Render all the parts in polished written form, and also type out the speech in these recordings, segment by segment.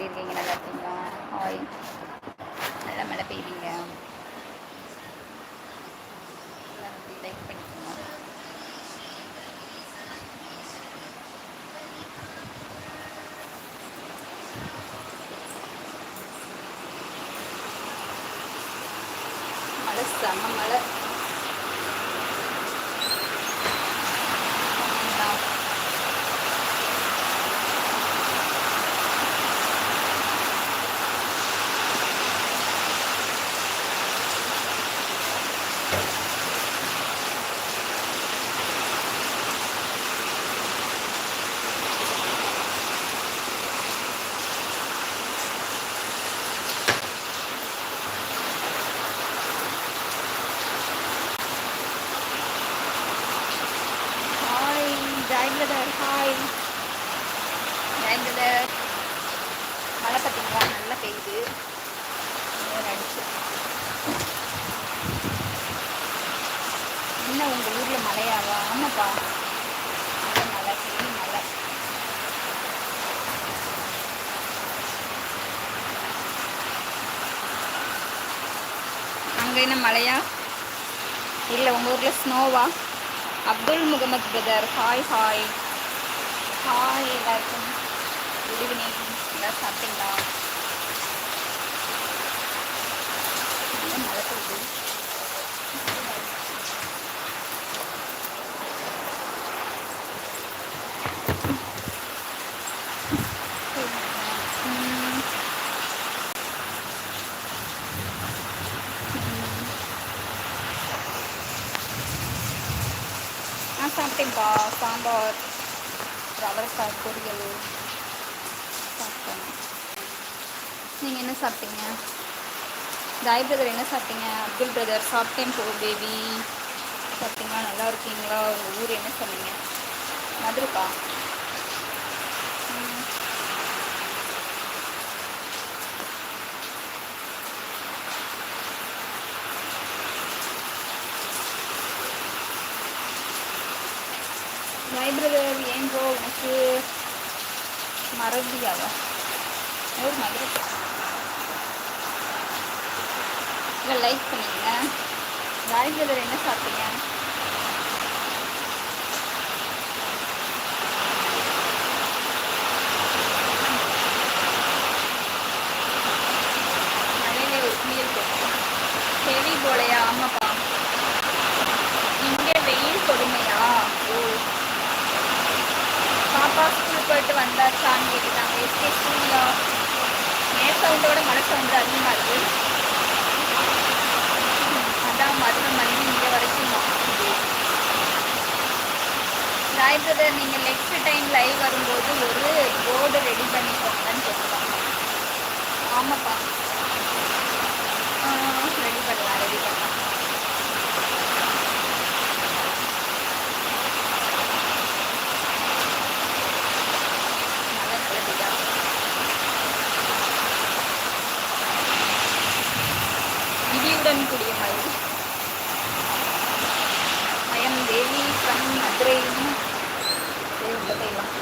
எப்படி இருக்கீங்க? நல்லா இருக்கீங்களா? ஹாய். நல்லா மழை பெய்யுதுங்க. லைக் பண்ணிக்கோங்க. மழை செம்ம மழை. Joy brother, hi. Joy brother, மழை பார்த்தீங்களா? நல்லா பெய்யுது. அடிச்சு என்ன உங்கள் ஊரில் மழையாவா? ஆமாப்பா, நல்ல மழை, பெரிய மழை. அங்கே என்ன மழையா? இல்லை உங்கள் ஊரில் ஸ்னோவா? Abdul Mohammed brother, hi hi hi. எல்லாருக்கும் குட் ஈவினிங். எல்லோரும் சாப்பிட்டீங்களா? மழை பெய்யுது. சாப்பிட்டேன்ப்பா. சாம்பார், அவரைக்காய் பொரியல் சாப்பிட்டேன். நீங்கள் என்ன சாப்பிட்டீங்க? ஜாய் பிரதர் என்ன சாப்பிட்டீங்க? அப்துல் பிரதர் சாப்பிட்டேன் போ பேபி. சாப்பிட்டீங்களா? நல்லா இருக்கீங்களா? உங்கள் ஊர் என்ன சொன்னீங்க? மதுரைக்கா? ஜாய் பிரதர் ஏங்கோ உனக்கு மறதியாவா? ஊர் மதுரை. இல்லை லைக் பண்ணிங்க. ஜாய் பிரதர் என்ன சாப்பிட்டீங்க? மழையிலே ஒரு குளியல் போட்டோம். ஹெவி போலையா? ஆமாப்பா, இங்கே வெயில் கொடுமையா? ஓ, பாப்பா ஸ்கூல் போயிட்டு வந்தாச்சான்னு கேட்டுட்டாங்க. எஸ்கே ஸ்கூல்ல நேர் சவுண்டோட மழை சவுண்டு அதிகமாக இருக்குது. அதான் மதுரை மணி இங்கே வரைக்கும். ஜாய் பிரதர், நீங்கள் நெக்ஸ்ட் டைம் லைவ் வரும்போது ஒரு போர்டு ரெடி பண்ணிக்கோங்கன்னு சொல்லுவாங்க. ஆமாப்பா, ரெடி பண்ணலாம், ரெடி பண்ணலாம். இடியுடன் கூடிய மழை. ஐயம் தேவி ஃப்ரம் மதுரை. போயிடலாம்.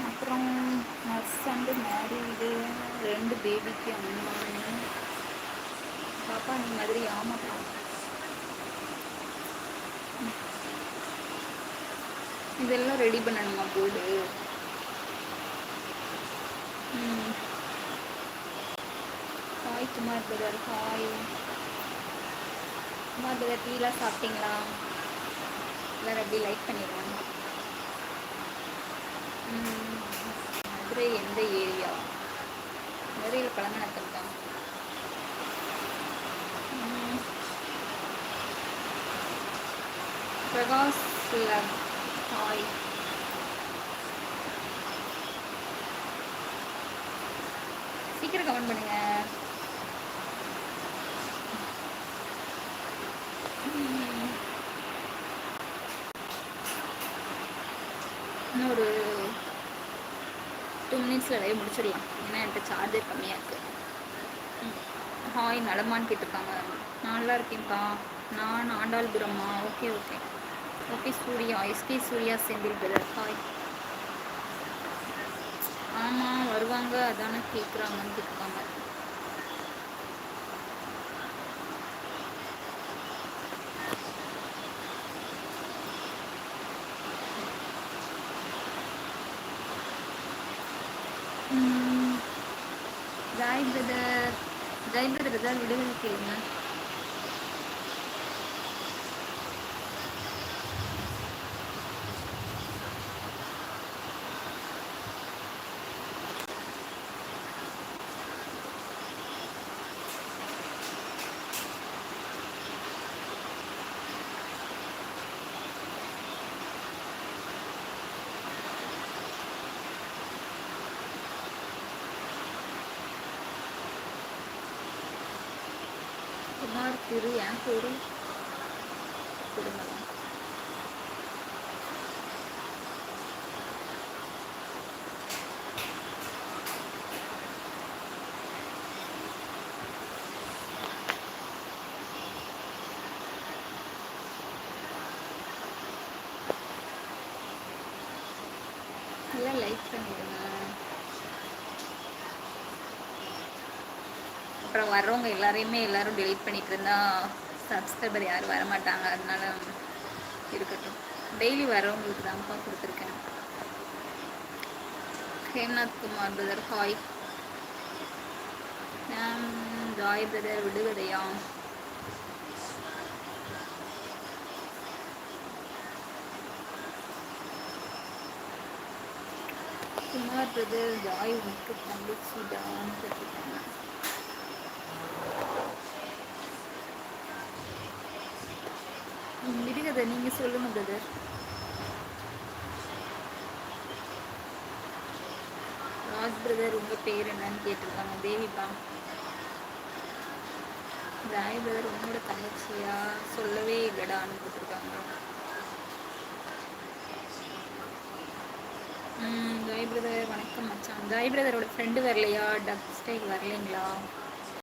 அப்புறம் ஹஸ்பண்டு மேரீடு, 2 பேபிக்கு அம்மா. பாப்பா நீ மதுரை? ஆமாப்பா. இதெல்லாம் ரெடி பண்ணணுமா board? Hi Kumar brother, hi Kumar brother. டீலாம் சாப்பிட்டீங்களா? எல்லோரும் எப்படி லைக் பண்ணிடுவாங்க. மதுரை எந்த ஏரியா? மதுரையில் பழங்கணக்கம் தான். பிரகாஷ் ஹாய். சீக்கிரம் கமெண்ட் பண்ணுங்க. இன்னொரு 2 மினிட்ஸில் லைவ் முடிச்சிடலாம். ஏன்னா என்கிட்ட சார்ஜர் கம்மியாக இருக்குது. ஹாய் நலமான்னு கேட்டிருக்காங்க. நல்லா இருக்கேன்ப்பா. நான் ஆண்டாள்புரம்மா. Okay okay okay. Surya, SK Surya Senthil brother hi. ஆமாம் வருவாங்க, அதானே கேட்குறாங்கன்னு கேட்குறாங்க. ஜாய் பிரதர், ஜெய் பிரதர் ஏதாவது விடுதலை கேளுங்க. குமார் திரு என் பேரு கொடுங்க. நல்லா லைக் பண்ணிடுங்க. அப்புறம் வர்றவங்க எல்லாரும் டெலிட் பண்ணிட்டு இருந்தா சப்ஸ்கிரைபர் யாரும் வரமாட்டாங்க. அதனால இருக்கட்டும். டெய்லி வர்றவங்களுக்கு தான்ப்பா கொடுத்துருக்கேன். Hemnath Kumar brother hi. Joy brother விடுகதையா? குமார் பிரதர் ஜாய் உனக்கு தங்கச்சி தான் கேட்டிருக்காங்க. விடுகதை நீங்கள் சொல்லுங்கள் பிரதர். ராஜ் பிரதர் உங்கள் பேர் என்னன்னு கேட்டிருக்காங்க. தேவிப்பா. ஜாய் பிரதர் உன்னோட தங்கச்சியா? சொல்லவே இல்லைடான்னு கொடுத்துருக்காங்க. ஜாய் பிரதர் வணக்கம் மச்சான். ஜாய் பிரதரோட ஃப்ரெண்டு வரலையா? Dub style வரலைங்களா?